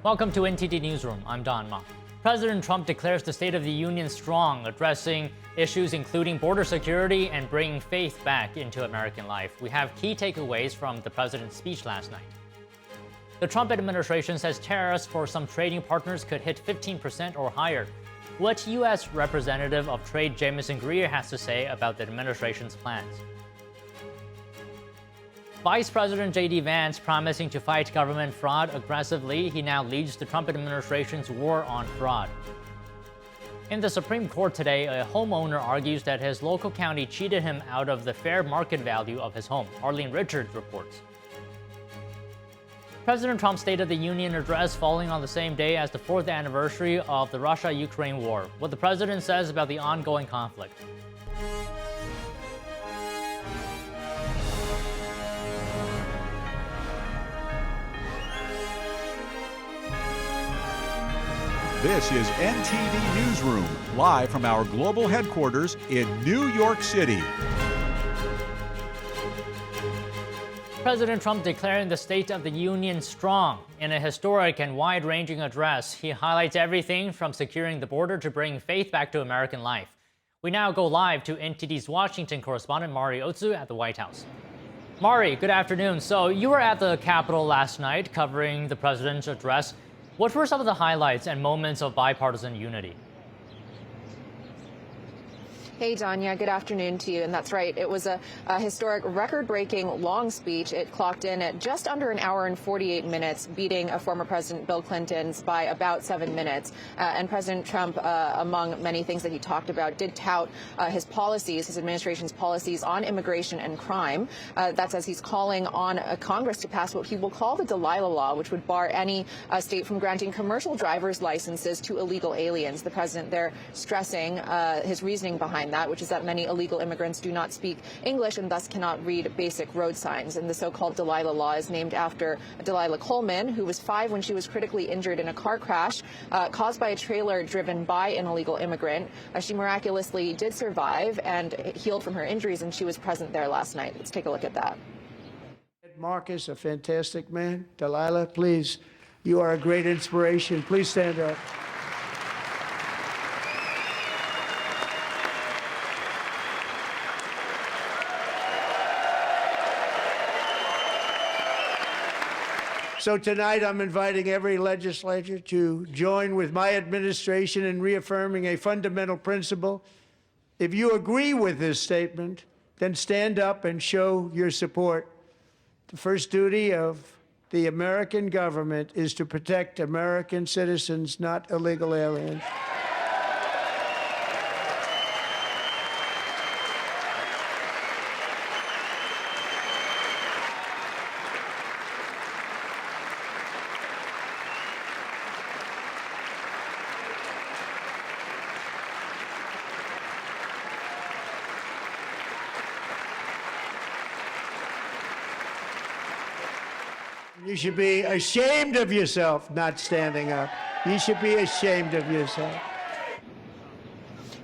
Welcome to NTD Newsroom. I'm Don Ma. President Trump declares the State of the Union strong, addressing issues including border security and bringing faith back into American life. We have key takeaways from the president's speech last night. The Trump administration says tariffs for some trading partners could hit 15% or higher. What U.S. Representative of Trade Jamieson Greer has to say about the administration's plans. Vice President JD Vance promising to fight government fraud aggressively. He now leads the Trump administration's war on fraud. In the Supreme Court today, a homeowner argues that his local county cheated him out of the fair market value of his home. Arlene Richards reports. President Trump's State of the Union address falling on the same day as the 4th anniversary of the Russia-Ukraine war. What the president says about the ongoing conflict. This is NTD Newsroom, live from our global headquarters in New York City. President Trump declaring the State of the Union strong. In a historic and wide-ranging address, he highlights everything from securing the border to bringing faith back to American life. We now go live to NTD's Washington correspondent Mari Otsu at the White House. Mari, good afternoon. So you were at the Capitol last night covering the president's address. What were some of the highlights and moments of bipartisan unity? Hey, Danya, good afternoon to you. And that's right. It was a historic, record-breaking long speech. It clocked in at just under an hour and 48 minutes, beating former President Bill Clinton's by about 7 minutes. And President Trump, among many things that he talked about, did tout his policies, his administration's policies on immigration and crime. That's as he's calling on Congress to pass what he will call the Delilah Law, which would bar any state from granting commercial driver's licenses to illegal aliens. The president there stressing his reasoning behind that, which is that many illegal immigrants do not speak English and thus cannot read basic road signs. And the so-called Delilah Law is named after Delilah Coleman, who was 5 when she was critically injured in a car crash caused by a trailer driven by an illegal immigrant. She miraculously did survive and healed from her injuries, and she was present there last night. Let's take a look at that. Marcus, a fantastic man. Delilah, please, you are a great inspiration. Please stand up. So tonight I'm inviting every legislator to join with my administration in reaffirming a fundamental principle. If you agree with this statement, then stand up and show your support. The first duty of the American government is to protect American citizens, not illegal aliens. You should be ashamed of yourself not standing up. You should be ashamed of yourself.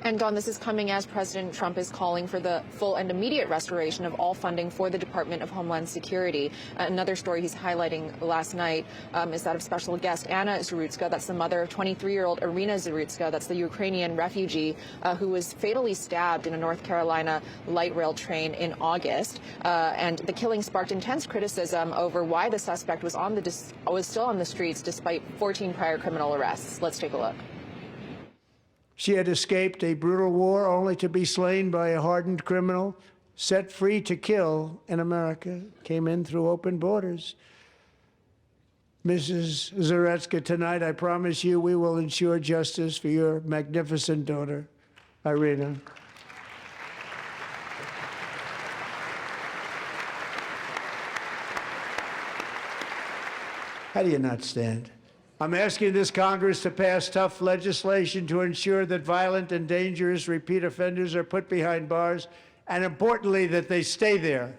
And Don, this is coming as President Trump is calling for the full and immediate restoration of all funding for the Department of Homeland Security. Another story he's highlighting last night is that of special guest Anna Zarutska. That's the mother of 23-year-old Irina Zarutska. That's the Ukrainian refugee who was fatally stabbed in a North Carolina light rail train in August. And the killing sparked intense criticism over why the suspect was still on the streets despite 14 prior criminal arrests. Let's take a look. She had escaped a brutal war only to be slain by a hardened criminal, set free to kill in America, came in through open borders. Mrs. Zarutska, tonight I promise you we will ensure justice for your magnificent daughter, Irina. How do you not stand? I'm asking this Congress to pass tough legislation to ensure that violent and dangerous repeat offenders are put behind bars, and importantly, that they stay there.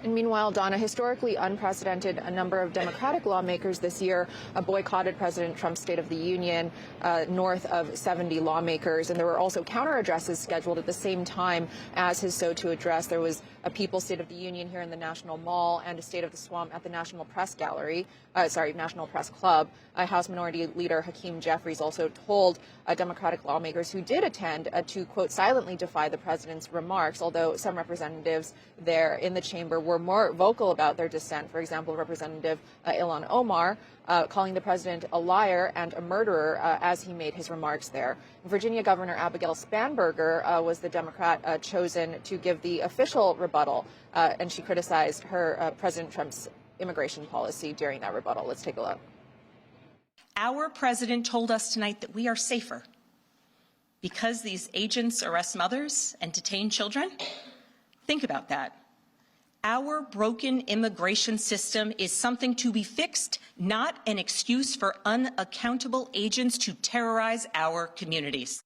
And meanwhile, Donna, historically unprecedented, a number of Democratic lawmakers this year boycotted President Trump's State of the Union, north of 70 lawmakers. And there were also counter addresses scheduled at the same time as his SOTU address. There was a People's State of the Union here in the National Mall and a State of the Swamp at the National Press National Press Club. House Minority Leader Hakeem Jeffries also told Democratic lawmakers who did attend to, quote, silently defy the president's remarks, although some representatives there in the chamber were more vocal about their dissent. For example, Representative Ilhan Omar calling the president a liar and a murderer as he made his remarks there. Virginia Governor Abigail Spanberger was the Democrat chosen to give the official rebuttal, and she criticized President Trump's immigration policy during that rebuttal. Let's take a look. Our president told us tonight that we are safer because these agents arrest mothers and detain children. Think about that. Our broken immigration system is something to be fixed, not an excuse for unaccountable agents to terrorize our communities.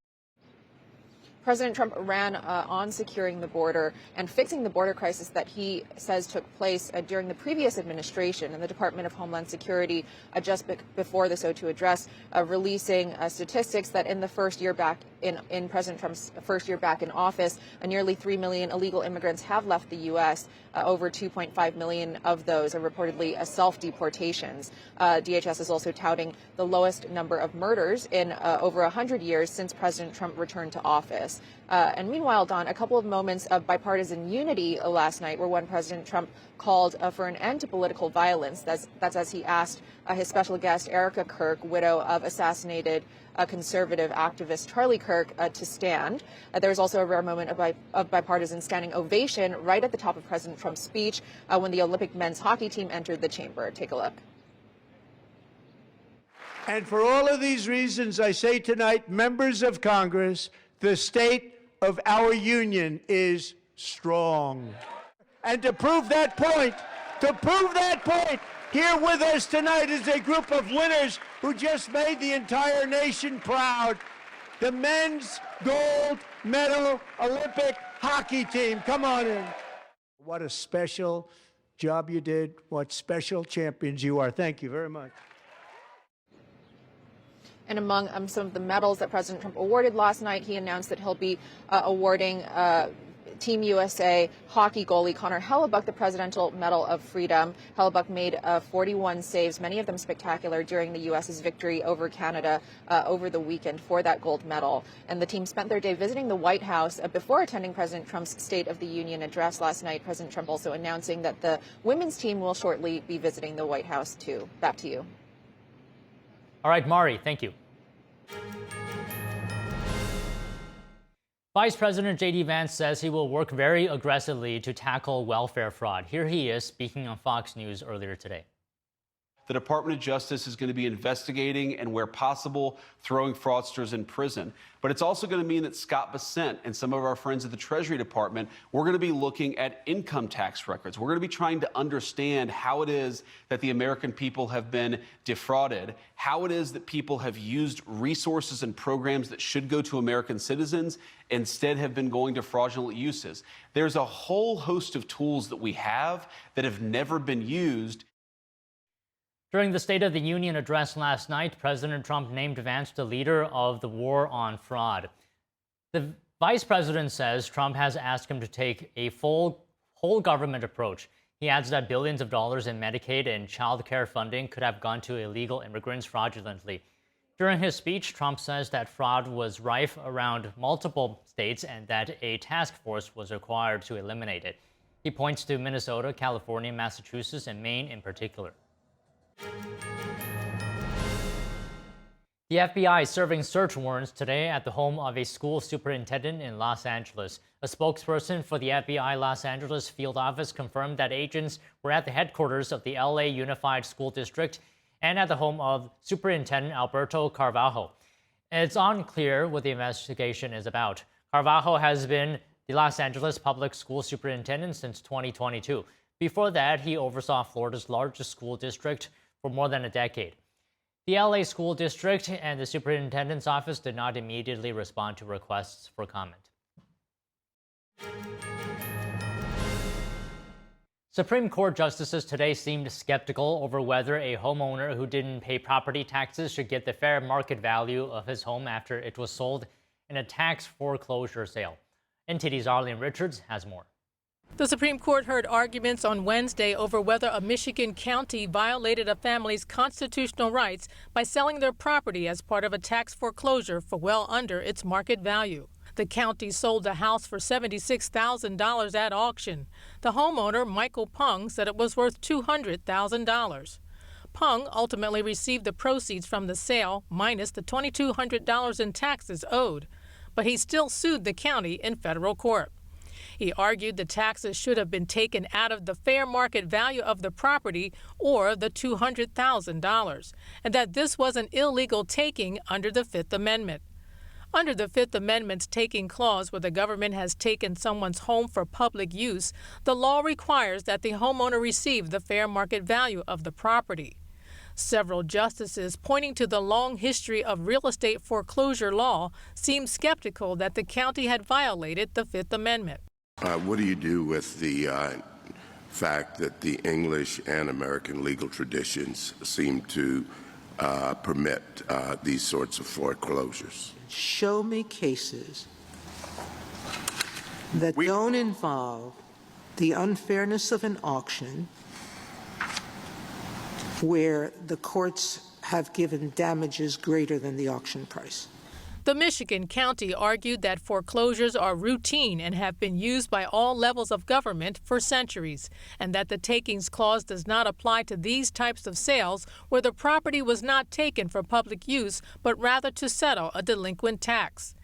President Trump ran on securing the border and fixing the border crisis that he says took place during the previous administration. And the Department of Homeland Security, just before the SOTU address, releasing statistics that in the first year back in President Trump's first year back in office, nearly 3 million illegal immigrants have left the U.S. Over 2.5 million of those are reportedly self-deportations. DHS is also touting the lowest number of murders in over 100 years since President Trump returned to office. And meanwhile, Don, a couple of moments of bipartisan unity last night were when President Trump called for an end to political violence. That's as he asked his special guest, Erica Kirk, widow of assassinated conservative activist Charlie Kirk, to stand. There was also a rare moment of bipartisan standing ovation right at the top of President Trump's speech when the Olympic men's hockey team entered the chamber. Take a look. And for all of these reasons, I say tonight, members of Congress, the state of our union is strong. And to prove that point, here with us tonight is a group of winners who just made the entire nation proud. The men's gold medal Olympic hockey team. Come on in. What a special job you did. What special champions you are. Thank you very much. And among some of the medals that President Trump awarded last night, he announced that he'll be awarding Team USA hockey goalie Connor Hellebuck the Presidential Medal of Freedom. Hellebuck made 41 saves, many of them spectacular, during the U.S.'s victory over Canada over the weekend for that gold medal. And the team spent their day visiting the White House before attending President Trump's State of the Union address last night. President Trump also announcing that the women's team will shortly be visiting the White House, too. Back to you. All right, Mari, thank you. Vice President JD Vance says he will work very aggressively to tackle welfare fraud. Here he is speaking on Fox News earlier today. The Department of Justice is going to be investigating and, where possible, throwing fraudsters in prison. But it's also going to mean that Scott Bessent and some of our friends at the Treasury Department, we're going to be looking at income tax records. We're going to be trying to understand how it is that the American people have been defrauded, how it is that people have used resources and programs that should go to American citizens instead have been going to fraudulent uses. There's a whole host of tools that we have that have never been used. During the State of the Union address last night, President Trump named Vance the leader of the war on fraud. The vice president says Trump has asked him to take a whole government approach. He adds that billions of dollars in Medicaid and child care funding could have gone to illegal immigrants fraudulently. During his speech, Trump says that fraud was rife around multiple states and that a task force was required to eliminate it. He points to Minnesota, California, Massachusetts, and Maine in particular. The FBI is serving search warrants today at the home of a school superintendent in Los Angeles. A spokesperson for the FBI Los Angeles field office confirmed that agents were at the headquarters of the LA Unified School District and at the home of Superintendent Alberto Carvalho. It's unclear what the investigation is about. Carvalho has been the Los Angeles Public School Superintendent since 2022. Before that, he oversaw Florida's largest school district for more than a decade. The LA School District and the Superintendent's Office did not immediately respond to requests for comment. Supreme Court justices today seemed skeptical over whether a homeowner who didn't pay property taxes should get the fair market value of his home after it was sold in a tax foreclosure sale. NTD's Arlene Richards has more. The Supreme Court heard arguments on Wednesday over whether a Michigan county violated a family's constitutional rights by selling their property as part of a tax foreclosure for well under its market value. The county sold the house for $76,000 at auction. The homeowner, Michael Pung, said it was worth $200,000. Pung ultimately received the proceeds from the sale minus the $2,200 in taxes owed, but he still sued the county in federal court. He argued the taxes should have been taken out of the fair market value of the property or the $200,000, and that this was an illegal taking under the Fifth Amendment. Under the Fifth Amendment's taking clause, where the government has taken someone's home for public use, the law requires that the homeowner receive the fair market value of the property. Several justices, pointing to the long history of real estate foreclosure law, seemed skeptical that the county had violated the Fifth Amendment. What do you do with the fact that the English and American legal traditions seem to permit these sorts of foreclosures? Show me cases that don't involve the unfairness of an auction where the courts have given damages greater than the auction price. The Michigan county argued that foreclosures are routine and have been used by all levels of government for centuries, and that the takings clause does not apply to these types of sales where the property was not taken for public use, but rather to settle a delinquent tax.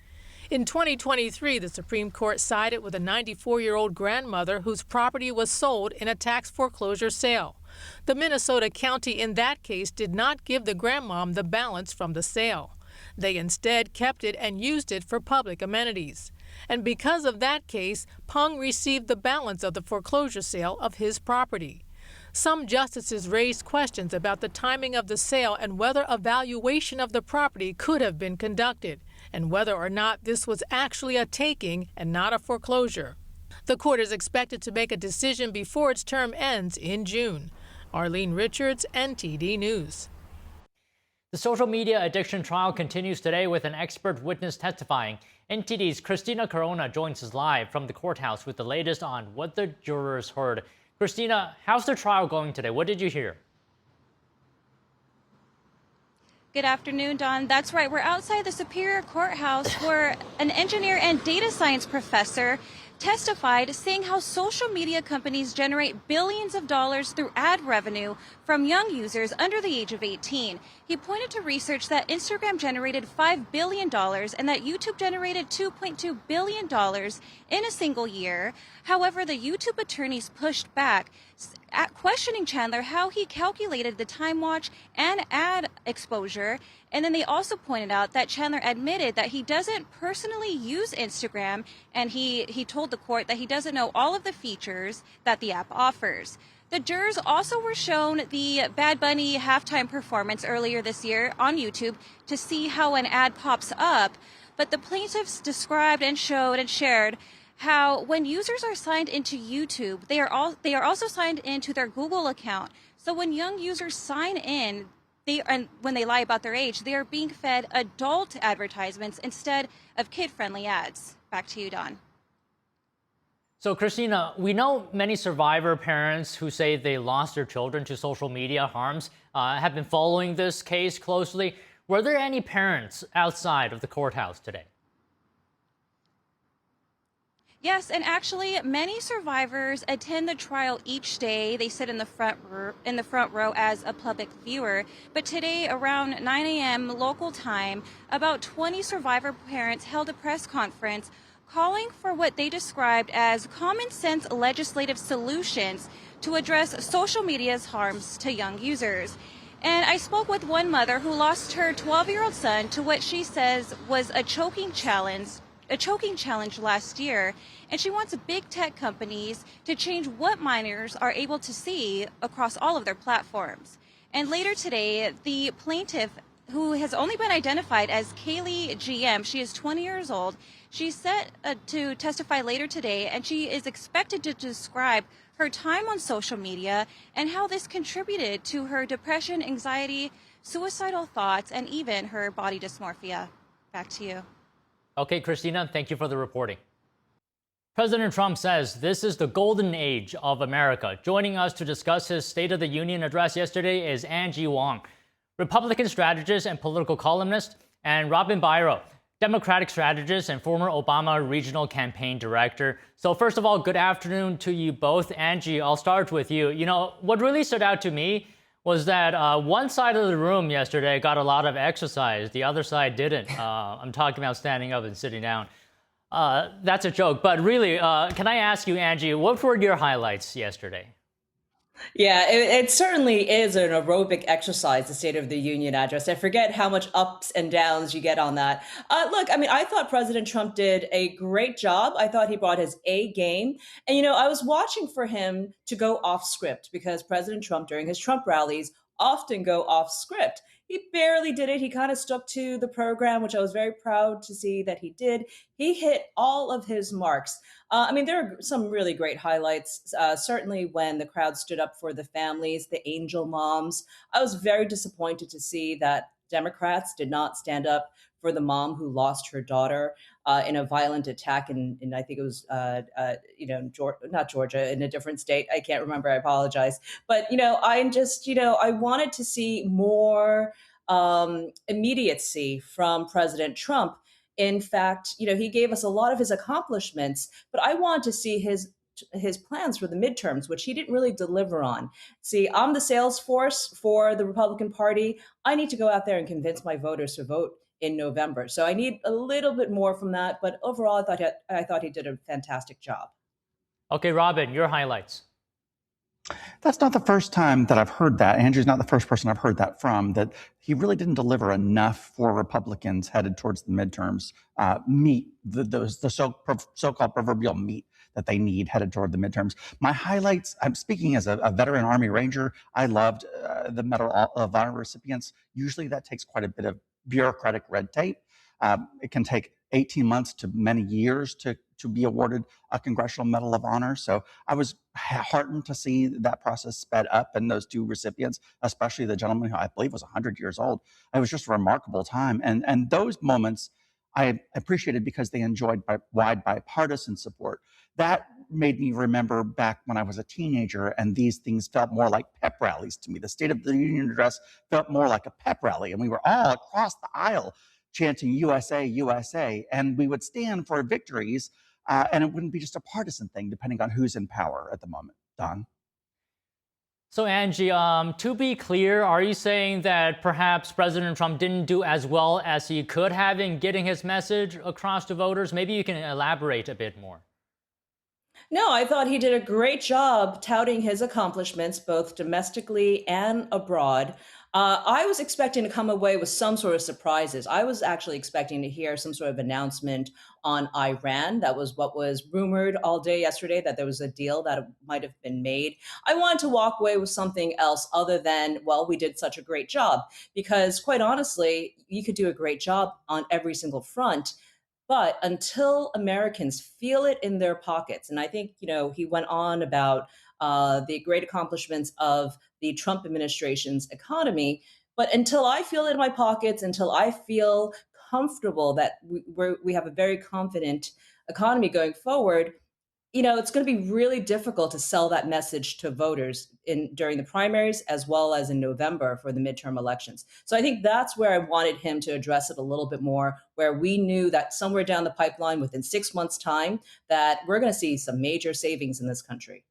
In 2023, the Supreme Court sided with a 94-year-old grandmother whose property was sold in a tax foreclosure sale. The Minnesota county in that case did not give the grandmom the balance from the sale. They instead kept it and used it for public amenities. And because of that case, Pung received the balance of the foreclosure sale of his property. Some justices raised questions about the timing of the sale and whether a valuation of the property could have been conducted, and whether or not this was actually a taking and not a foreclosure. The court is expected to make a decision before its term ends in June. Arlene Richards, NTD News. The social media addiction trial continues today with an expert witness testifying. NTD's Christina Corona joins us live from the courthouse with the latest on what the jurors heard. Christina, how's the trial going today? What did you hear? Good afternoon, Don. That's right. We're outside the Superior Courthouse where an engineer and data science professor testified, saying how social media companies generate billions of dollars through ad revenue from young users under the age of 18. He pointed to research that Instagram generated $5 billion and that YouTube generated $2.2 billion in a single year. However, the YouTube attorneys pushed back, questioning Chandler how he calculated the time watch and ad exposure. And then they also pointed out that Chandler admitted that he doesn't personally use Instagram, and he told the court that he doesn't know all of the features that the app offers. The jurors also were shown the Bad Bunny halftime performance earlier this year on YouTube to see how an ad pops up. But the plaintiffs described and showed and shared how when users are signed into YouTube, they are also signed into their Google account. So when young users sign in, and when they lie about their age, they are being fed adult advertisements instead of kid-friendly ads. Back to you, Don. So, Christina, we know many survivor parents who say they lost their children to social media harms have been following this case closely. Were there any parents outside of the courthouse today? Yes, and actually, many survivors attend the trial each day. They sit in the front row as a public viewer. But today, around 9 a.m. local time, about 20 survivor parents held a press conference calling for what they described as common sense legislative solutions to address social media's harms to young users. And I spoke with one mother who lost her 12-year-old son to what she says was a choking challenge last year, and she wants big tech companies to change what minors are able to see across all of their platforms. And later today, the plaintiff, who has only been identified as Kaylee GM, she is 20 years old, she's set to testify later today, and she is expected to describe her time on social media, and how this contributed to her depression, anxiety, suicidal thoughts, and even her body dysmorphia. Back to you. Okay, Christina, thank you for the reporting. President Trump says this is the golden age of America. Joining us to discuss his State of the Union address yesterday is Angie Wong, Republican strategist and political columnist, and Robin Byro, Democratic strategist and former Obama regional campaign director. So first of all, good afternoon to you both. Angie, I'll start with you. You know, what really stood out to me was that one side of the room yesterday got a lot of exercise. The other side didn't. I'm talking about standing up and sitting down. That's a joke. But really, can I ask you, Angie, what were your highlights yesterday? Yeah, it certainly is an aerobic exercise, the State of the Union address. I forget how much ups and downs you get on that. Look, I mean, I thought President Trump did a great job. I thought he brought his A game. And, you know, I was watching for him to go off script because President Trump, during his Trump rallies, often go off script. He barely did it. He kind of stuck to the program, which I was very proud to see that he did. He hit all of his marks. I mean, there are some really great highlights, certainly when the crowd stood up for the families, the angel moms. I was very disappointed to see that Democrats did not stand up for the mom who lost her daughter in a violent attack in I think it was, not Georgia, in a different state. I can't remember. I apologize. But, you know, I'm just, you know, I wanted to see more immediacy from President Trump. In fact, you know, he gave us a lot of his accomplishments, but I wanted to see his plans for the midterms, which he didn't really deliver on. See, I'm the sales force for the Republican Party. I need to go out there and convince my voters to vote in November. So I need a little bit more from that. But overall, I thought he did a fantastic job. Okay, Robin, your highlights. That's not the first time that I've heard that. Andrew's not the first person I've heard that from, that he really didn't deliver enough for Republicans headed towards the midterms, meet the so-called proverbial meat that they need headed toward the midterms. My highlights, I'm speaking as a veteran Army Ranger. I loved the Medal of Honor recipients. Usually that takes quite a bit of bureaucratic red tape. It can take 18 months to many years to be awarded a Congressional Medal of Honor. So I was heartened to see that process sped up and those two recipients, especially the gentleman who I believe was 100 years old. It was just a remarkable time. And those moments I appreciated because they enjoyed wide bipartisan support. That made me remember back when I was a teenager and these things felt more like pep rallies to me. The State of the Union address felt more like a pep rally, and we were all across the aisle chanting USA, USA, and we would stand for victories, and it wouldn't be just a partisan thing depending on who's in power at the moment. Don? So Angie, to be clear, are you saying that perhaps President Trump didn't do as well as he could have in getting his message across to voters? Maybe you can elaborate a bit more. No, I thought he did a great job touting his accomplishments, both domestically and abroad. I was expecting to come away with some sort of surprises. I was actually expecting to hear some sort of announcement on Iran. That was what was rumored all day yesterday, that there was a deal that might have been made. I wanted to walk away with something else other than, well, we did such a great job. Because quite honestly, you could do a great job on every single front. But until Americans feel it in their pockets, and I think, you know, he went on about the great accomplishments of the Trump administration's economy. But until I feel it in my pockets, until I feel comfortable that we have a very confident economy going forward, you know, it's going to be really difficult to sell that message to voters during the primaries as well as in November for the midterm elections. So I think that's where I wanted him to address it a little bit more, where we knew that somewhere down the pipeline within 6 months' time that we're going to see some major savings in this country.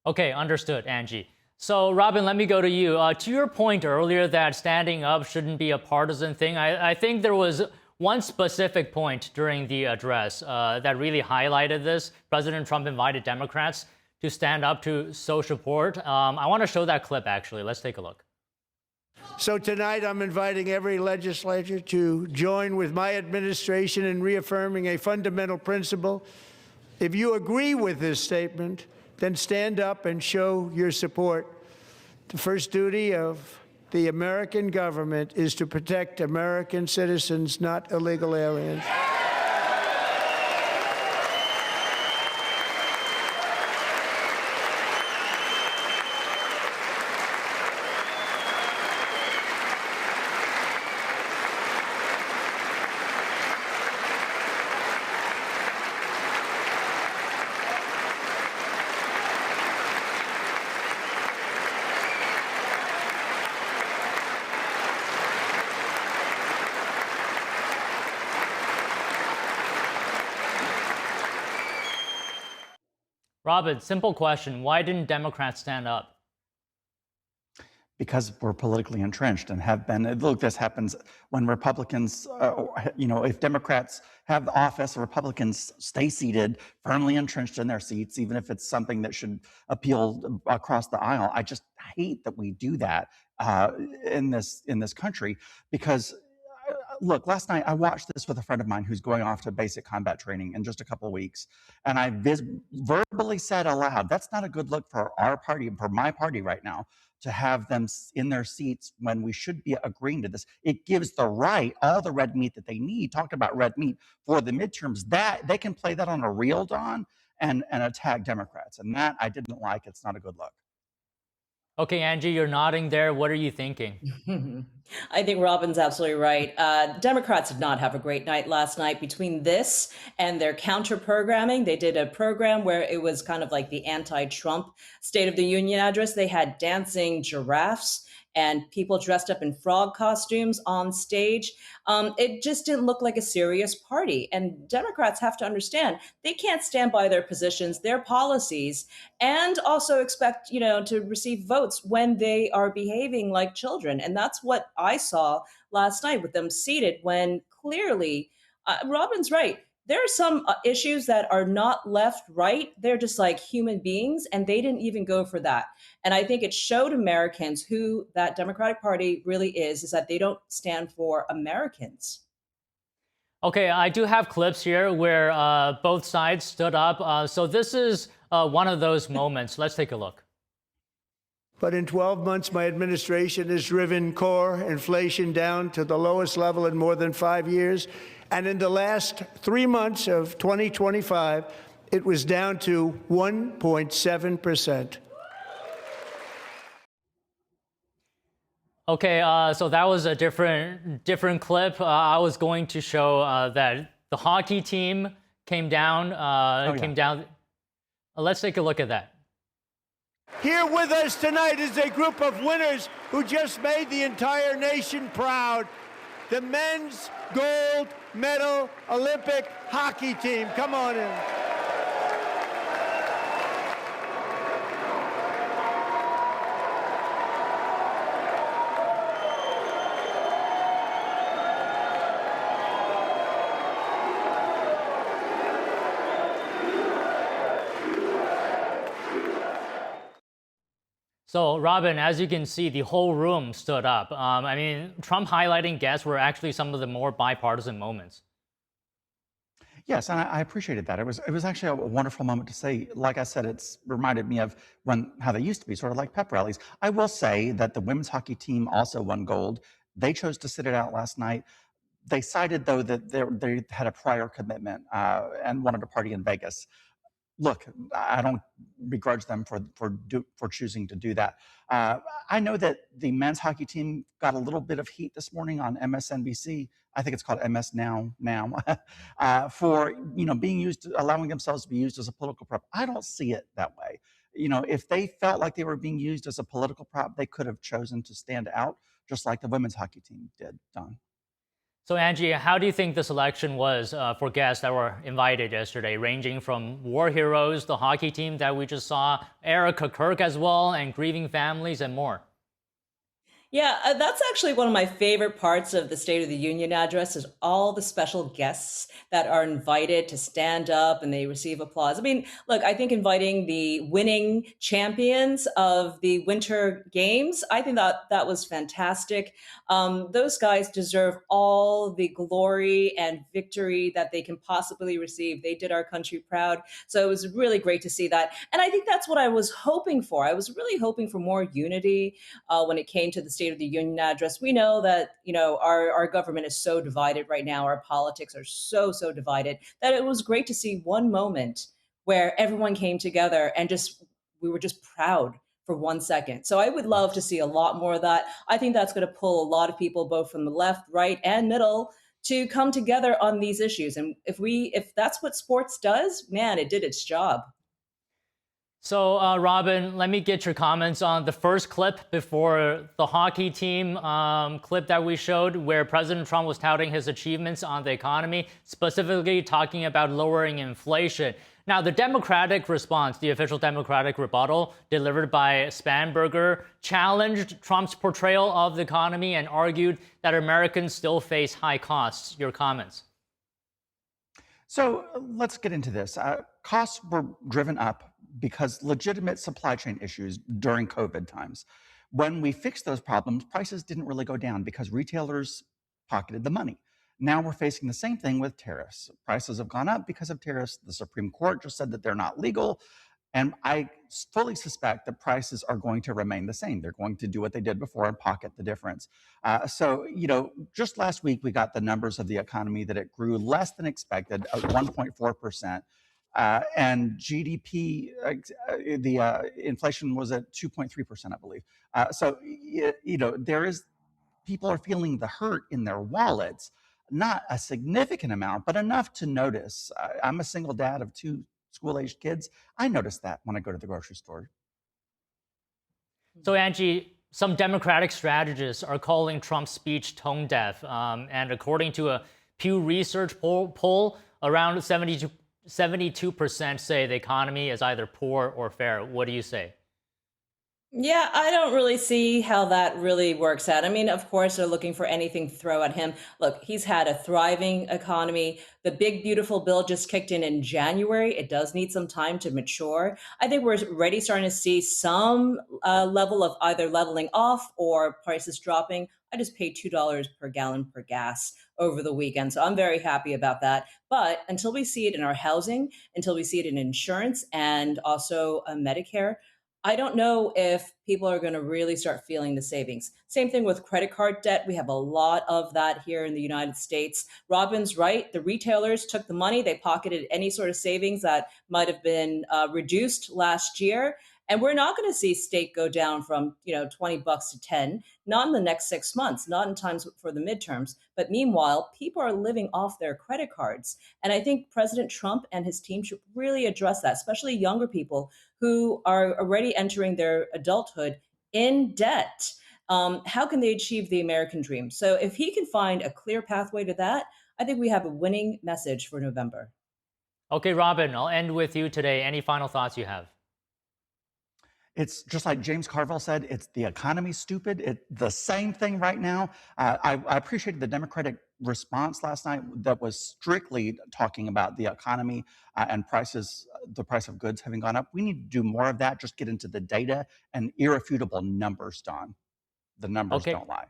Okay, understood, Angie. So Robin, let me go to you. To your point earlier that standing up shouldn't be a partisan thing, I think there was one specific point during the address that really highlighted this. President Trump invited Democrats to stand up to show support. I want to show that clip, actually. Let's take a look. So tonight I'm inviting every legislature to join with my administration in reaffirming a fundamental principle. If you agree with this statement, then stand up and show your support. The first duty of the American government is to protect American citizens, not illegal aliens. Robin, simple question. Why didn't Democrats stand up? Because we're politically entrenched and have been. Look, this happens when Republicans, if Democrats have the office, Republicans stay seated, firmly entrenched in their seats, even if it's something that should appeal across the aisle. I just hate that we do that in this country because. Look, last night I watched this with a friend of mine who's going off to basic combat training in just a couple of weeks. And I verbally said aloud, that's not a good look for our party and for my party right now to have them in their seats when we should be agreeing to this. It gives the right, all the red meat that they need, talked about red meat for the midterms, that they can play that on a reel, Don, and attack Democrats. And that I didn't like. It's not a good look. Okay, Angie, you're nodding there. What are you thinking? I think Robin's absolutely right. Democrats did not have a great night last night. Between this and their counter-programming, they did a program where it was kind of like the anti-Trump State of the Union address. They had dancing giraffes and people dressed up in frog costumes on stage. It just didn't look like a serious party. And Democrats have to understand they can't stand by their positions, their policies, and also expect, to receive votes when they are behaving like children. And that's what I saw last night with them seated when clearly, Robin's right. There are some issues that are not left, right. They're just like human beings, and they didn't even go for that. And I think it showed Americans who that Democratic Party really is that they don't stand for Americans. Okay, I do have clips here where both sides stood up. So this is one of those moments. Let's take a look. But in 12 months, my administration has driven core inflation down to the lowest level in more than 5 years. And in the last 3 months of 2025, it was down to 1.7%. Okay, so that was a different clip. I was going to show that the hockey team came down. Let's take a look at that. Here with us tonight is a group of winners who just made the entire nation proud. The men's gold medal Olympic hockey team. Come on in. So, Robin, as you can see, the whole room stood up. Trump highlighting guests were actually some of the more bipartisan moments. Yes, and I appreciated that. It was actually a wonderful moment to say. Like I said, it's reminded me of how they used to be, sort of like pep rallies. I will say that the women's hockey team also won gold. They chose to sit it out last night. They cited, though, that they had a prior commitment and wanted to party in Vegas. Look, I don't begrudge them for choosing to do that. I know that the men's hockey team got a little bit of heat this morning on MSNBC. I think it's called MS Now, for being used, allowing themselves to be used as a political prop. I don't see it that way. If they felt like they were being used as a political prop, they could have chosen to stand out, just like the women's hockey team did, Don. So, Angie, how do you think this election was for guests that were invited yesterday, ranging from war heroes, the hockey team that we just saw, Erica Kirk as well, and grieving families and more? Yeah, that's actually one of my favorite parts of the State of the Union address is all the special guests that are invited to stand up and they receive applause. I mean, look, I think inviting the winning champions of the Winter Games, I think that was fantastic. Those guys deserve all the glory and victory that they can possibly receive. They did our country proud. So it was really great to see that. And I think that's what I was hoping for. I was really hoping for more unity when it came to the State of the Union address. We know that, our government is so divided right now. Our politics are so divided that it was great to see one moment where everyone came together and we were just proud for 1 second. So I would love to see a lot more of that. I think that's going to pull a lot of people, both from the left, right, and middle, to come together on these issues. And if that's what sports does, man, it did its job. So, Robin, let me get your comments on the first clip before the hockey team clip that we showed, where President Trump was touting his achievements on the economy, specifically talking about lowering inflation. Now, the Democratic response, the official Democratic rebuttal delivered by Spanberger, challenged Trump's portrayal of the economy and argued that Americans still face high costs. Your comments? So let's get into this. Costs were driven up because legitimate supply chain issues during COVID times. When we fixed those problems, prices didn't really go down because retailers pocketed the money. Now we're facing the same thing with tariffs. Prices have gone up because of tariffs. The Supreme Court just said that they're not legal. And I fully suspect that prices are going to remain the same. They're going to do what they did before and pocket the difference. Just last week, we got the numbers of the economy that it grew less than expected at 1.4%. And GDP, the inflation was at 2.3%, I believe. People are feeling the hurt in their wallets. Not a significant amount, but enough to notice. I'm a single dad of 2 school-aged kids. I notice that when I go to the grocery store. So, Angie, some Democratic strategists are calling Trump's speech tone-deaf. And according to a Pew Research poll, around 72% say the economy is either poor or fair. What do you say? Yeah, I don't really see how that really works out. I mean, of course, they're looking for anything to throw at him. Look, he's had a thriving economy. The big, beautiful bill just kicked in January. It does need some time to mature. I think we're already starting to see some level of either leveling off or prices dropping. I just paid $2 per gallon per gas over the weekend. So I'm very happy about that. But until we see it in our housing, until we see it in insurance and also Medicare, I don't know if people are going to really start feeling the savings. Same thing with credit card debt. We have a lot of that here in the United States. Robin's right. The retailers took the money. They pocketed any sort of savings that might have been reduced last year. And we're not going to see steak go down from, $20 to 10, not in the next 6 months, not in times for the midterms. But meanwhile, people are living off their credit cards. And I think President Trump and his team should really address that, especially younger people who are already entering their adulthood in debt. How can they achieve the American dream? So if he can find a clear pathway to that, I think we have a winning message for November. Okay, Robin, I'll end with you today. Any final thoughts you have? It's just like James Carville said, it's the economy's stupid. It's the same thing right now. I appreciated the Democratic response last night that was strictly talking about the economy and prices, the price of goods having gone up. We need to do more of that, just get into the data and irrefutable numbers, Don. The numbers don't lie.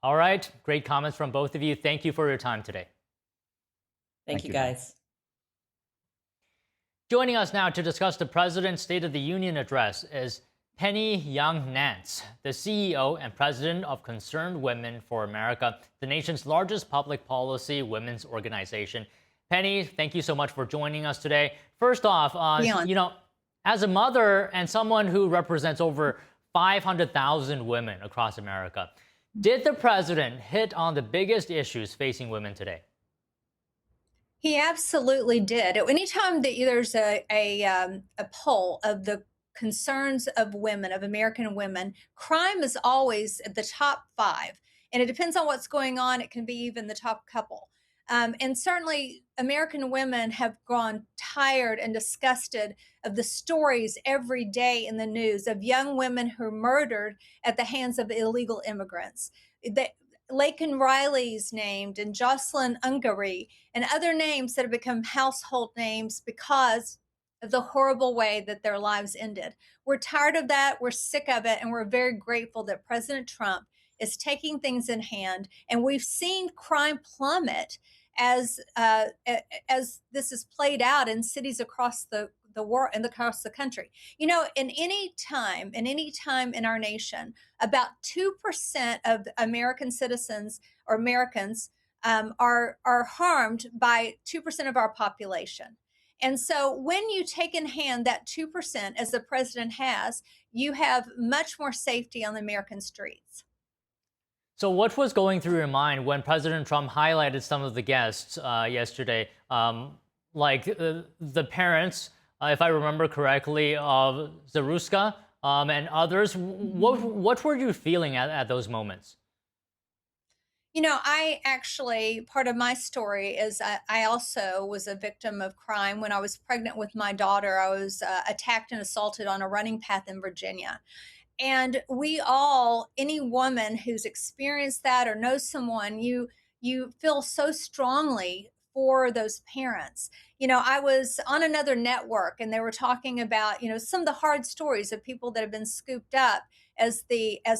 All right. Great comments from both of you. Thank you for your time today. Thank you, guys. Joining us now to discuss the President's State of the Union address is Penny Young Nance, the CEO and president of Concerned Women for America, the nation's largest public policy women's organization. Penny, thank you so much for joining us today. First off, as a mother and someone who represents over 500,000 women across America, did the president hit on the biggest issues facing women today? He absolutely did. Anytime that there's a poll of the concerns of women, of American women, crime is always at the top 5. And it depends on what's going on. It can be even the top couple. And certainly American women have grown tired and disgusted of the stories every day in the news of young women who are murdered at the hands of illegal immigrants. Laken Riley's named, and Jocelyn Ungary, and other names that have become household names because of the horrible way that their lives ended. We're tired of that. We're sick of it. And we're very grateful that President Trump is taking things in hand. And we've seen crime plummet as this is played out in cities across the world and across the country. In any time in our nation, about 2% of American citizens or Americans are harmed by 2% of our population. And so when you take in hand that 2%, as the president has, you have much more safety on the American streets. So what was going through your mind when President Trump highlighted some of the guests yesterday, like the parents, if I remember correctly, of Zaruska and others? What were you feeling at those moments? I actually, part of my story is I also was a victim of crime. When I was pregnant with my daughter, I was attacked and assaulted on a running path in Virginia. And we all, any woman who's experienced that or knows someone, you feel so strongly for those parents. I was on another network and they were talking about, some of the hard stories of people that have been scooped up as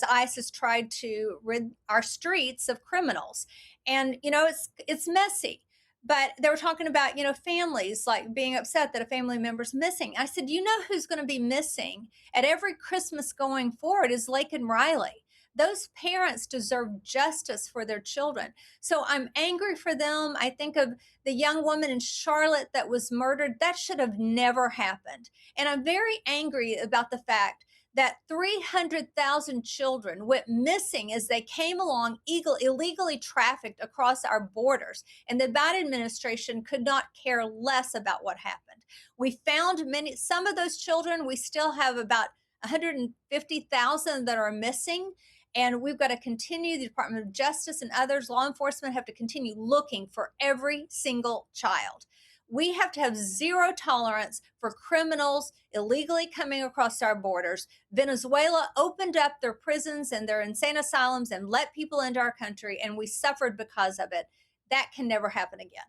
ISIS tried to rid our streets of criminals. And it's messy. But they were talking about, families like being upset that a family member's missing. I said, who's going to be missing at every Christmas going forward is Lake and Riley. Those parents deserve justice for their children. So I'm angry for them. I think of the young woman in Charlotte that was murdered. That should have never happened. And I'm very angry about the fact that 300,000 children went missing as they came along illegally trafficked across our borders. And the Biden administration could not care less about what happened. We found some of those children. We still have about 150,000 that are missing. And we've got to continue, the Department of Justice and others, law enforcement have to continue looking for every single child. We have to have zero tolerance for criminals illegally coming across our borders. Venezuela opened up their prisons and their insane asylums and let people into our country, and we suffered because of it. That can never happen again.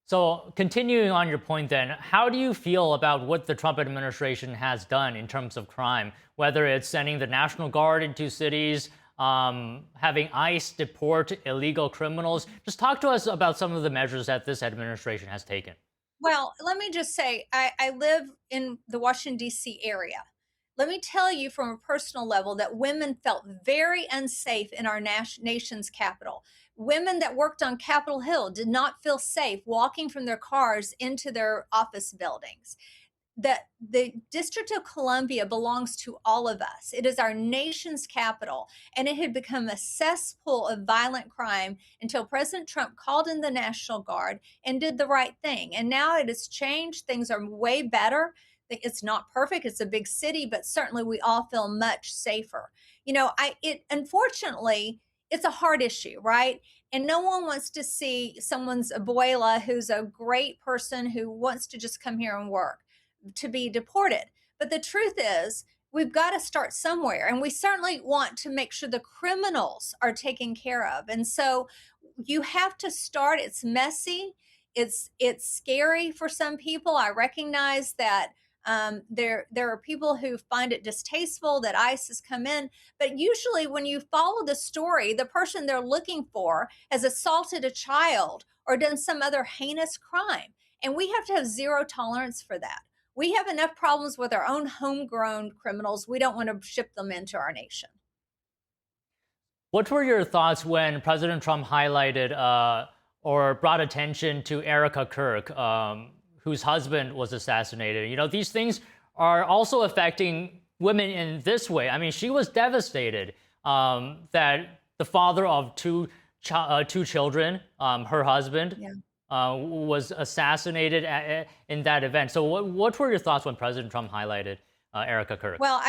So, continuing on your point then, how do you feel about what the Trump administration has done in terms of crime, whether it's sending the National Guard into cities, having ICE deport illegal criminals? Just talk to us about some of the measures that this administration has taken. Well, let me just say, I live in the Washington, D.C. area. Let me tell you from a personal level that women felt very unsafe in our nation's capital. Women that worked on Capitol Hill did not feel safe walking from their cars into their office buildings. The District of Columbia belongs to all of us. It is our nation's capital, and it had become a cesspool of violent crime until President Trump called in the National Guard and did the right thing. And now it has changed. Things are way better. It's not perfect. It's a big city, but certainly we all feel much safer. Unfortunately, it's a hard issue, right? And no one wants to see someone's abuela, who's a great person who wants to just come here and work, to be deported. But the truth is, we've got to start somewhere. And we certainly want to make sure the criminals are taken care of. And so you have to start. It's messy. It's scary for some people. I recognize that there are people who find it distasteful that ICE has come in, but usually when you follow the story, the person they're looking for has assaulted a child or done some other heinous crime. And we have to have zero tolerance for that. We have enough problems with our own homegrown criminals. We don't want to ship them into our nation. What were your thoughts when President Trump highlighted or brought attention to Erica Kirk, whose husband was assassinated? These things are also affecting women in this way. I mean, she was devastated that the father of two children, her husband, was assassinated in that event. So what were your thoughts when President Trump highlighted Erica Kirk? Well,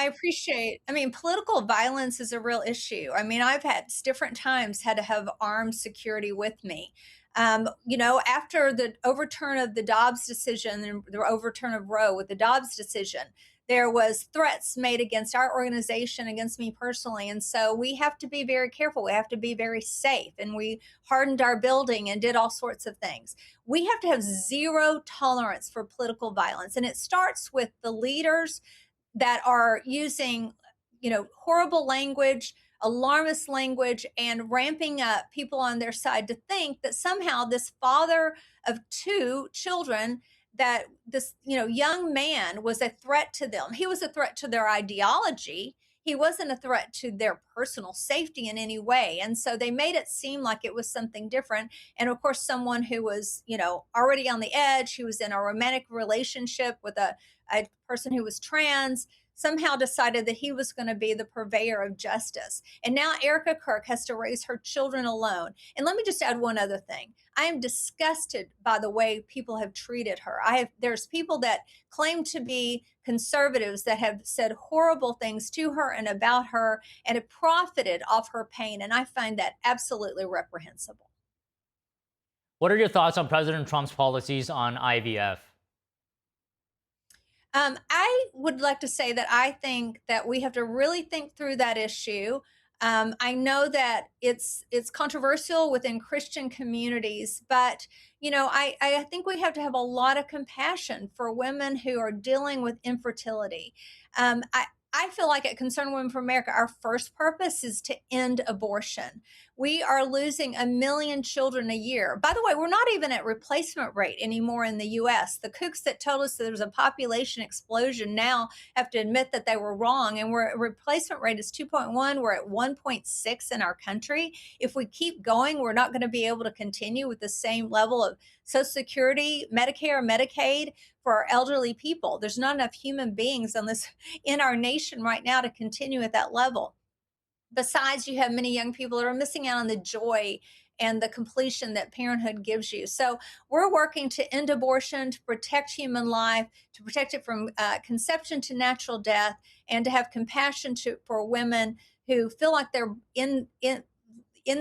political violence is a real issue. I've had different times had to have armed security with me. After the overturn of the Dobbs decision and the overturn of Roe with the Dobbs decision, there was threats made against our organization, against me personally. And so we have to be very careful. We have to be very safe. And we hardened our building and did all sorts of things. We have to have zero tolerance for political violence. And it starts with the leaders that are using, horrible language, alarmist language, and ramping up people on their side to think that somehow this father of two children, that this young man was a threat to them. He was a threat to their ideology. He wasn't a threat to their personal safety in any way. And so they made it seem like it was something different. And of course, someone who was, already on the edge, who was in a romantic relationship with a person who was trans. somehow decided that he was going to be the purveyor of justice. And now Erica Kirk has to raise her children alone. And let me just add one other thing. I am disgusted by the way people have treated her. There's people that claim to be conservatives that have said horrible things to her and about her and have profited off her pain. And I find that absolutely reprehensible. What are your thoughts on President Trump's policies on IVF? I would like to say that I think that we have to really think through that issue. I know that it's controversial within Christian communities, but I think we have to have a lot of compassion for women who are dealing with infertility. I feel like at Concerned Women for America, our first purpose is to end abortion. We are losing 1 million children a year. By the way, we're not even at replacement rate anymore in the U.S. The kooks that told us that there was a population explosion now have to admit that they were wrong. And replacement rate is 2.1. We're at 1.6 in our country. If we keep going, we're not going to be able to continue with the same level of Social Security, Medicare, Medicaid for our elderly people. There's not enough human beings in our nation right now to continue at that level. Besides, you have many young people that are missing out on the joy and the completion that parenthood gives you. So we're working to end abortion, to protect human life, to protect it from conception to natural death, and to have compassion for women who feel like they're in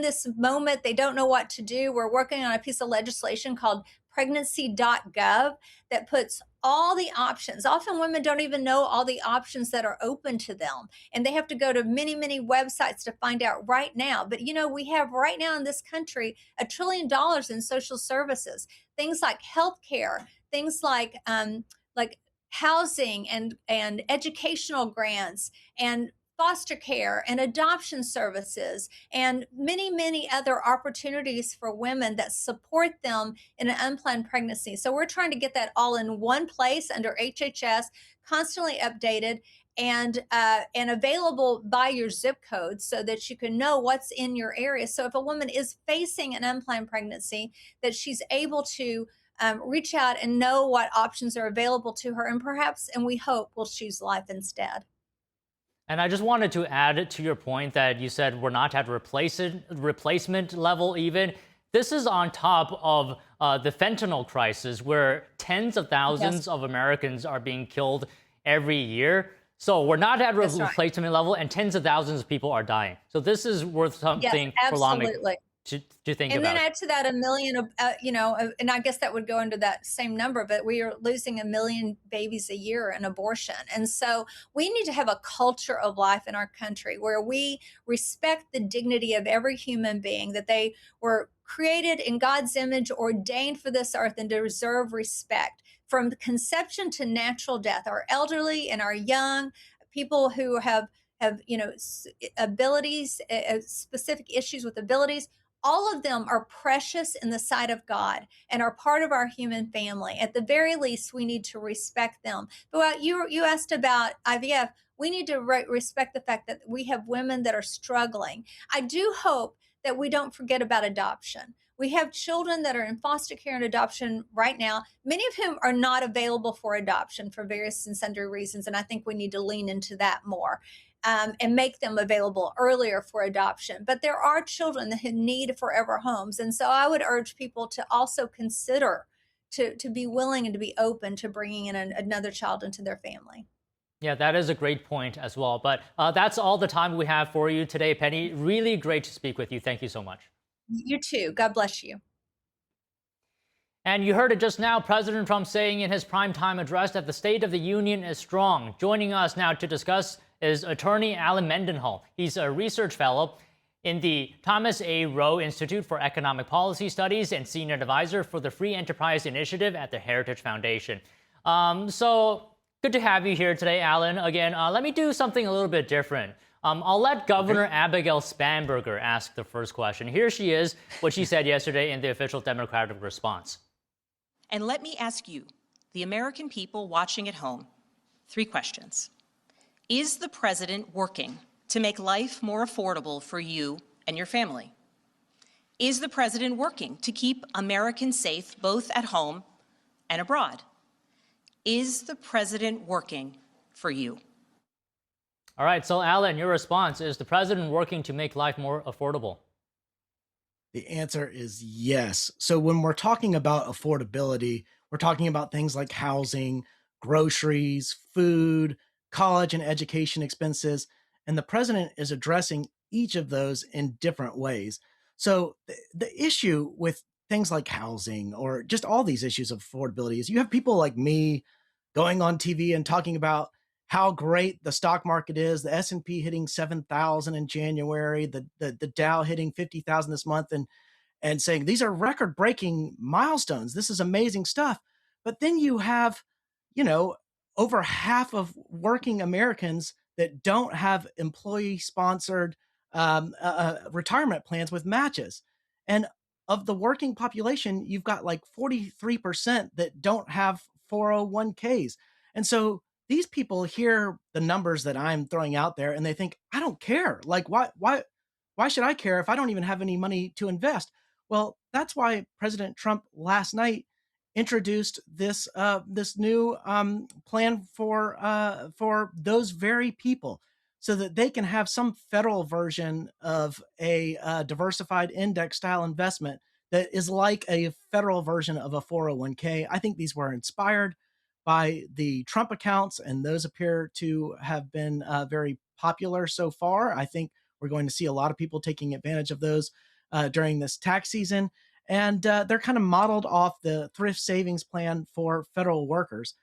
this moment, they don't know what to do. We're working on a piece of legislation called pregnancy.gov that puts all the options. Often women don't even know all the options that are open to them. And they have to go to many, many websites to find out right now. But we have right now in this country $1 trillion in social services, things like healthcare, things like housing and educational grants and foster care and adoption services and many, many other opportunities for women that support them in an unplanned pregnancy. So we're trying to get that all in one place under HHS, constantly updated and available by your zip code so that you can know what's in your area. So if a woman is facing an unplanned pregnancy, that she's able to reach out and know what options are available to her and perhaps, and we hope, will choose life instead. And I just wanted to add to your point that you said we're not at replacement level even. This is on top of the fentanyl crisis where tens of thousands of Americans are being killed every year. So we're not at replacement level and tens of thousands of people are dying. So this is worth something for lawmakers to think and about. And then add to that 1 million, and I guess that would go into that same number, but we are losing 1 million babies a year in abortion. And so we need to have a culture of life in our country where we respect the dignity of every human being, that they were created in God's image, ordained for this earth, and to deserve respect from conception to natural death. Our elderly and our young, people who have abilities, specific issues with abilities, all of them are precious in the sight of God and are part of our human family. At the very least, we need to respect them. But you asked about IVF. We need to respect the fact that we have women that are struggling. I do hope that we don't forget about adoption. We have children that are in foster care and adoption right now, many of whom are not available for adoption for various and sundry reasons. And I think we need to lean into that more. And make them available earlier for adoption. But there are children who need forever homes. And so I would urge people to also consider to be willing and to be open to bringing in another child into their family. Yeah, that is a great point as well. But that's all the time we have for you today, Penny. Really great to speak with you. Thank you so much. You too. God bless you. And you heard it just now, President Trump saying in his primetime address that the State of the Union is strong. Joining us now to discuss is attorney Alan Mendenhall. He's a research fellow in the Thomas A. Rowe Institute for Economic Policy Studies and senior advisor for the Free Enterprise Initiative at the Heritage Foundation. So good to have you here today, Alan. Again, let me do something a little bit different. I'll let Governor Abigail Spanberger ask the first question. Here she is, what she said yesterday in the official Democratic response. And let me ask you, the American people watching at home, 3 questions. Is the president working to make life more affordable for you and your family? Is the president working to keep Americans safe both at home and abroad? Is the president working for you? All right, so Alan, your response is the president working to make life more affordable? The answer is yes. So when we're talking about affordability, we're talking about things like housing, groceries, food, college and education expenses, and the president is addressing each of those in different ways. So the issue with things like housing or just all these issues of affordability is you have people like me going on TV and talking about how great the stock market is, the S&P hitting 7,000 in January, the Dow hitting 50,000 this month, and saying these are record breaking milestones. This is amazing stuff. But then you have, you know, over half of working Americans that don't have employee sponsored retirement plans with matches. And of the working population, you've got like 43% that don't have 401ks. And so these people hear the numbers that I'm throwing out there and they think, I don't care. Like, why should I care if I don't even have any money to invest? Well, that's why President Trump last night introduced this new plan for those very people, so that they can have some federal version of a diversified index style investment that is like a federal version of a 401k. I think these were inspired by the Trump accounts, and those appear to have been very popular so far. I think we're going to see a lot of people taking advantage of those during this tax season. And they're kind of modeled off the thrift savings plan for federal workers.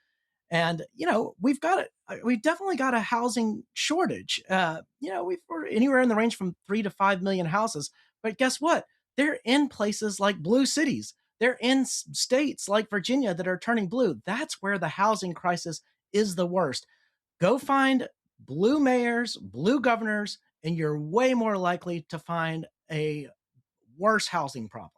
And, you know, we've definitely got a housing shortage. You know, we're anywhere in the range from 3 to 5 million houses. But guess what? They're in places like blue cities. They're in states like Virginia that are turning blue. That's where the housing crisis is the worst. Go find blue mayors, blue governors, and you're way more likely to find a worse housing problem.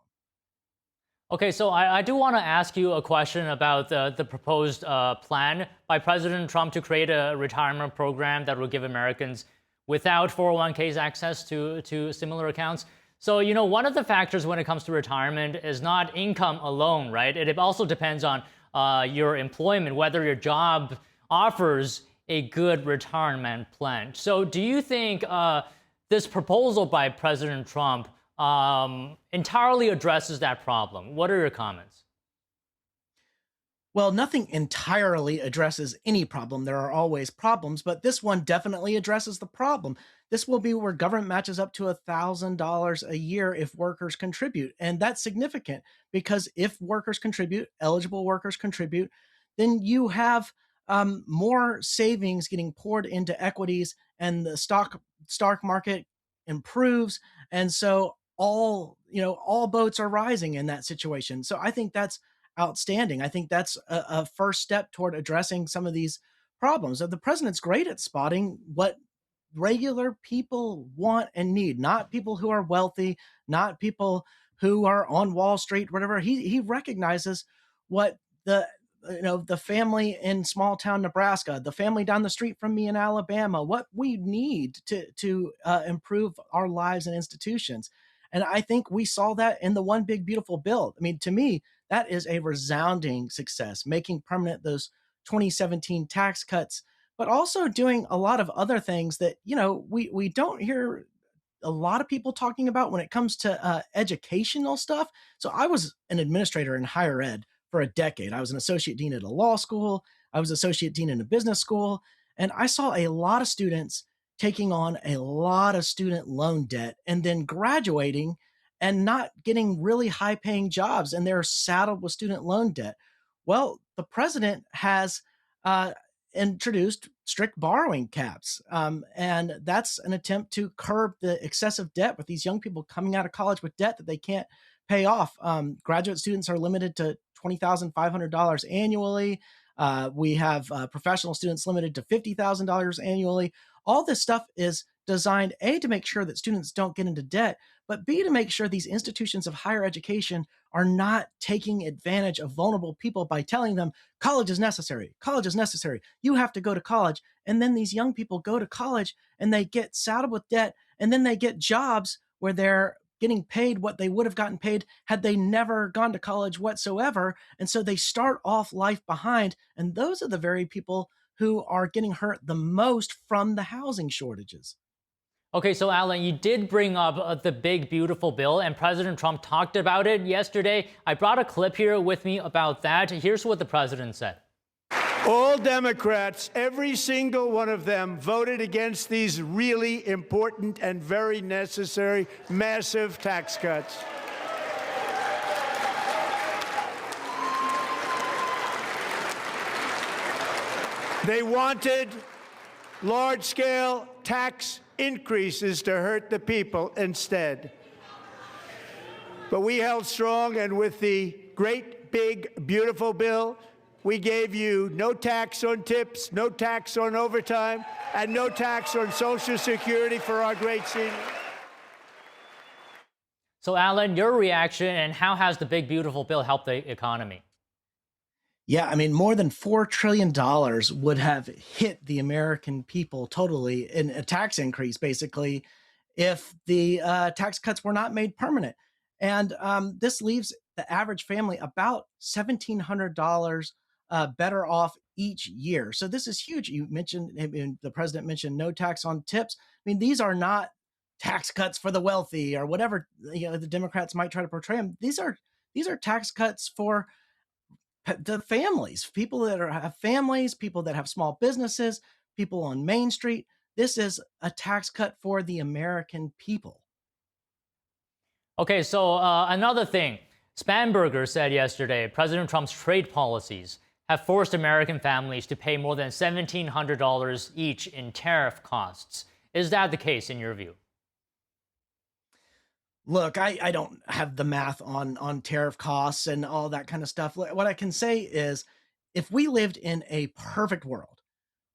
Okay, so I do want to ask you a question about the proposed plan by President Trump to create a retirement program that will give Americans without 401ks access to similar accounts. So, you know, one of the factors when it comes to retirement is not income alone, right? It also depends on your employment, whether your job offers a good retirement plan. So do you think this proposal by President Trump entirely addresses that problem? What are your comments? Well, nothing entirely addresses any problem. There are always problems, but this one definitely addresses the problem. This will be where government matches up to $1,000 a year if workers contribute. And that's significant because if workers contribute, eligible workers contribute, then you have more savings getting poured into equities and the stock market improves. And so all boats are rising in that situation. So I think that's outstanding. I think that's a first step toward addressing some of these problems. The president's great at spotting what regular people want and need, not people who are wealthy, not people who are on Wall Street, whatever. He recognizes what the family in small town Nebraska, the family down the street from me in Alabama, what we need to improve our lives and institutions. And I think we saw that in the One Big Beautiful Bill. I mean, to me, that is a resounding success, making permanent those 2017 tax cuts, but also doing a lot of other things that, you know, we don't hear a lot of people talking about when it comes to educational stuff. So I was an administrator in higher ed for a decade. I was an associate dean at a law school. I was associate dean in a business school. And I saw a lot of students taking on a lot of student loan debt and then graduating and not getting really high paying jobs. And they're saddled with student loan debt. Well, the president has introduced strict borrowing caps. And that's an attempt to curb the excessive debt with these young people coming out of college with debt that they can't pay off. Graduate students are limited to $20,500 annually. We have professional students limited to $50,000 annually. All this stuff is designed, A, to make sure that students don't get into debt, but B, to make sure these institutions of higher education are not taking advantage of vulnerable people by telling them college is necessary. College is necessary. You have to go to college. And then these young people go to college and they get saddled with debt, and then they get jobs where they're getting paid what they would have gotten paid had they never gone to college whatsoever. And so they start off life behind. And those are the very people who are getting hurt the most from the housing shortages. Okay, so Alan, you did bring up the big, beautiful bill, and President Trump talked about it yesterday. I brought a clip here with me about that. Here's what the president said. All Democrats, every single one of them, voted against these really important and very necessary massive tax cuts. They wanted large-scale tax increases to hurt the people instead. But we held strong, and with the great, big, beautiful bill, we gave you no tax on tips, no tax on overtime, and no tax on Social Security for our great seniors. So, Alan, your reaction, and how has the big, beautiful bill helped the economy? Yeah, I mean, more than $4 trillion would have hit the American people totally in a tax increase, basically, if the tax cuts were not made permanent. And this leaves the average family about $1,700 better off each year. So this is huge. You mentioned, I mean, the president mentioned no tax on tips. I mean, these are not tax cuts for the wealthy or whatever the Democrats might try to portray them. These are tax cuts for the families, people that have families, people that have small businesses, people on Main Street. This is a tax cut for the American people. Okay, so another thing. Spanberger said yesterday President Trump's trade policies have forced American families to pay more than $1,700 each in tariff costs. Is that the case in your view? Look, I don't have the math on tariff costs and all that kind of stuff. What I can say is if we lived in a perfect world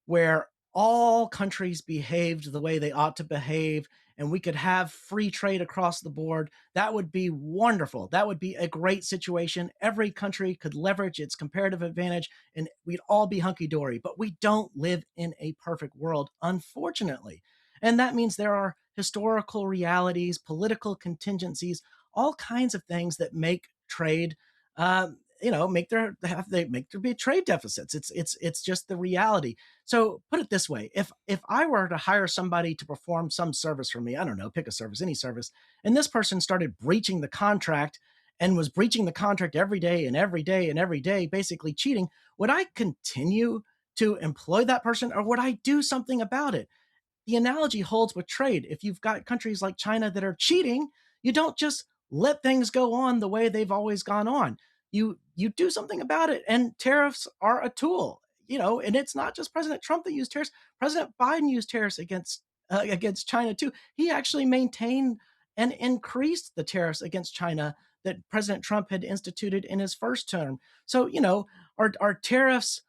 where all countries behaved the way they ought to behave and we could have free trade across the board, that would be wonderful. That would be a great situation. Every country could leverage its comparative advantage and we'd all be hunky-dory. But we don't live in a perfect world, unfortunately. And that means there are historical realities, political contingencies, all kinds of things that make trade, make there be trade deficits. It's just the reality. So put it this way: if I were to hire somebody to perform some service for me, I don't know, pick a service, any service, and this person started breaching the contract and was breaching the contract every day and every day and every day, basically cheating, would I continue to employ that person or would I do something about it? The analogy holds with trade. If you've got countries like China that are cheating, you don't just let things go on the way they've always gone on. You do something about it. And tariffs are a tool, and it's not just President Trump that used tariffs. President Biden used tariffs against China too. He actually maintained and increased the tariffs against China that President Trump had instituted in his first term. So, are tariffs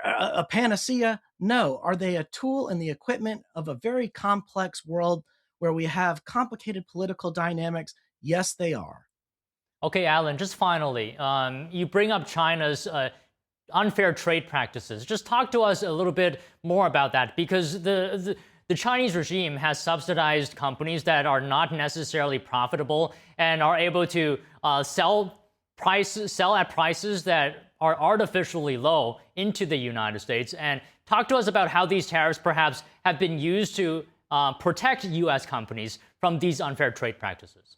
a panacea? No. Are they a tool in the equipment of a very complex world where we have complicated political dynamics? Yes, they are. Okay, Alan, just finally, you bring up China's unfair trade practices. Just talk to us a little bit more about that, because the Chinese regime has subsidized companies that are not necessarily profitable and are able to sell at prices that are artificially low into the United States. And talk to us about how these tariffs perhaps have been used to protect U.S. companies from these unfair trade practices.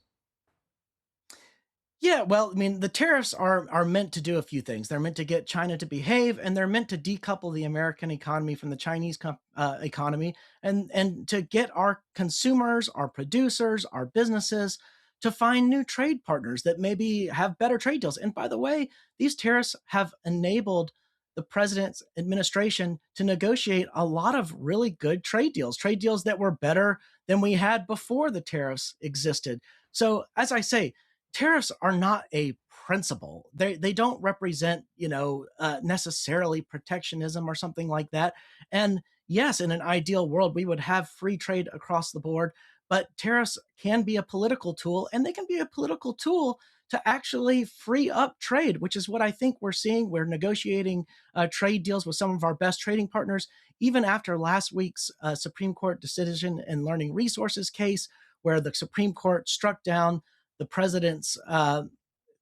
Yeah, well, I mean, the tariffs are meant to do a few things. They're meant to get China to behave, and they're meant to decouple the American economy from the Chinese economy, and to get our consumers, our producers, our businesses to find new trade partners that maybe have better trade deals. And by the way, these tariffs have enabled the president's administration to negotiate a lot of really good trade deals that were better than we had before the tariffs existed. So as I say, tariffs are not a principle. They don't represent, necessarily protectionism or something like that. And yes, in an ideal world, we would have free trade across the board, but tariffs can be a political tool, and they can be a political tool to actually free up trade, which is what I think we're seeing. We're negotiating trade deals with some of our best trading partners, even after last week's Supreme Court decision in Learning Resources case, where the Supreme Court struck down the president's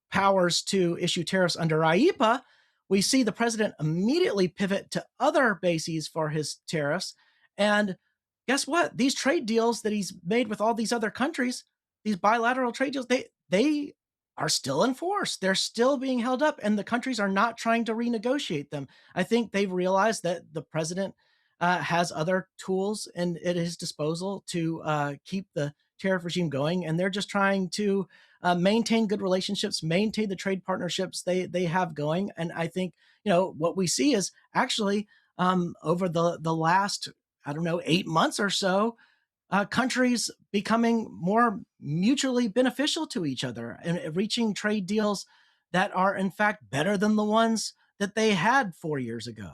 powers to issue tariffs under IEPA. we see the president immediately pivot to other bases for his tariffs. And guess what? These trade deals that he's made with all these other countries, these bilateral trade deals, they are still in force. They're still being held up, and the countries are not trying to renegotiate them. I think they've realized that the president has other tools at his disposal to keep the tariff regime going, and they're just trying to maintain good relationships, maintain the trade partnerships they have going. And I think, what we see is actually over the last, 8 months or so, countries becoming more mutually beneficial to each other and reaching trade deals that are in fact better than the ones that they had 4 years ago.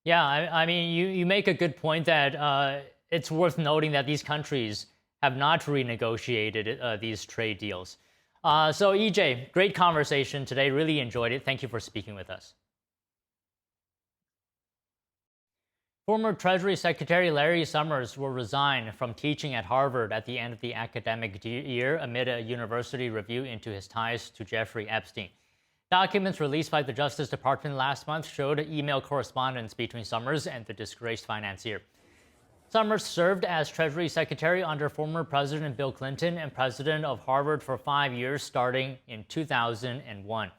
Yeah, I mean, you make a good point that it's worth noting that these countries have not renegotiated these trade deals. So, EJ, great conversation today. Really enjoyed it. Thank you for speaking with us. Former Treasury Secretary Larry Summers will resign from teaching at Harvard at the end of the academic year amid a university review into his ties to Jeffrey Epstein. Documents released by the Justice Department last month showed email correspondence between Summers and the disgraced financier. Summers served as Treasury Secretary under former President Bill Clinton and president of Harvard for 5 years, starting in 2001.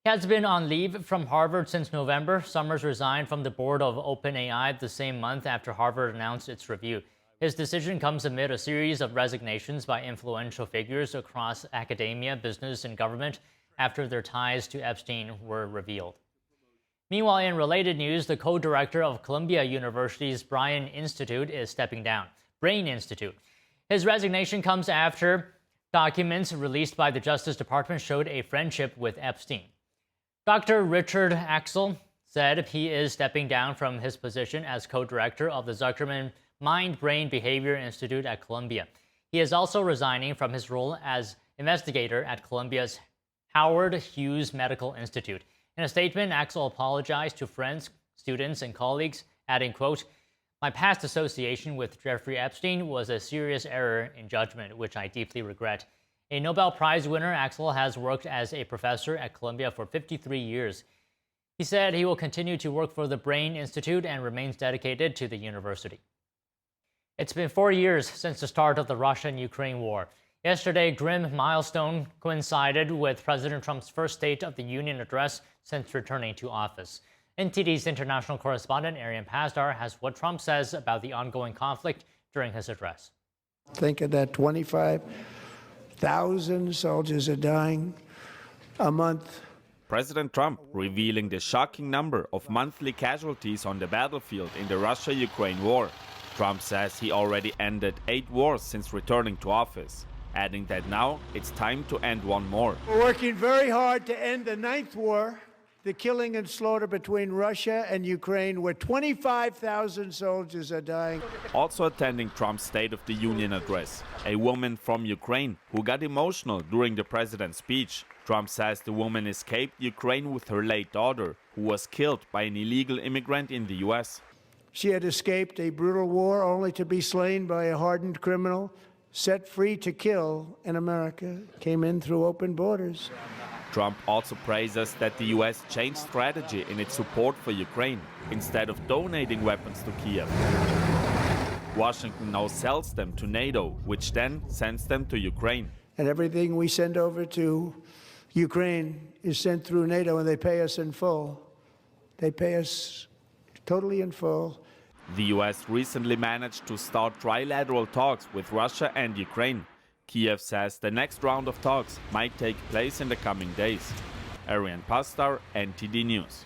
He has been on leave from Harvard since November. Summers resigned from the board of OpenAI the same month after Harvard announced its review. His decision comes amid a series of resignations by influential figures across academia, business, and government after their ties to Epstein were revealed. Meanwhile, in related news, the co-director of Columbia University's Brain Institute is stepping down. His resignation comes after documents released by the Justice Department showed a friendship with Epstein. Dr. Richard Axel said he is stepping down from his position as co-director of the Zuckerman Mind-Brain Behavior Institute at Columbia. He is also resigning from his role as investigator at Columbia's Howard Hughes Medical Institute. In a statement, Axel apologized to friends, students, and colleagues, adding, quote, "My past association with Jeffrey Epstein was a serious error in judgment, which I deeply regret." A Nobel Prize winner, Axel has worked as a professor at Columbia for 53 years. He said he will continue to work for the Brain Institute and remains dedicated to the university. It's been 4 years since the start of the Russia and Ukraine war. Yesterday, a grim milestone coincided with President Trump's first State of the Union address since returning to office. NTD's international correspondent Arian Pasdar has what Trump says about the ongoing conflict during his address. Think of that, 25,000 soldiers are dying a month. President Trump revealing the shocking number of monthly casualties on the battlefield in the Russia-Ukraine war. Trump says he already ended 8 wars since returning to office, adding that now it's time to end one more. We're working very hard to end the 9th war, the killing and slaughter between Russia and Ukraine, where 25,000 soldiers are dying. Also attending Trump's State of the Union address, a woman from Ukraine who got emotional during the president's speech. Trump says the woman escaped Ukraine with her late daughter, who was killed by an illegal immigrant in the U.S. She had escaped a brutal war only to be slain by a hardened criminal, set free to kill in America, came in through open borders. Trump also praises that the U.S. changed strategy in its support for Ukraine. Instead of donating weapons to Kiev, Washington now sells them to NATO, which then sends them to Ukraine. And everything we send over to Ukraine is sent through NATO, and they pay us in full. They pay us totally in full. The U.S. recently managed to start trilateral talks with Russia and Ukraine. Kiev says the next round of talks might take place in the coming days. Arian Pastar, NTD News.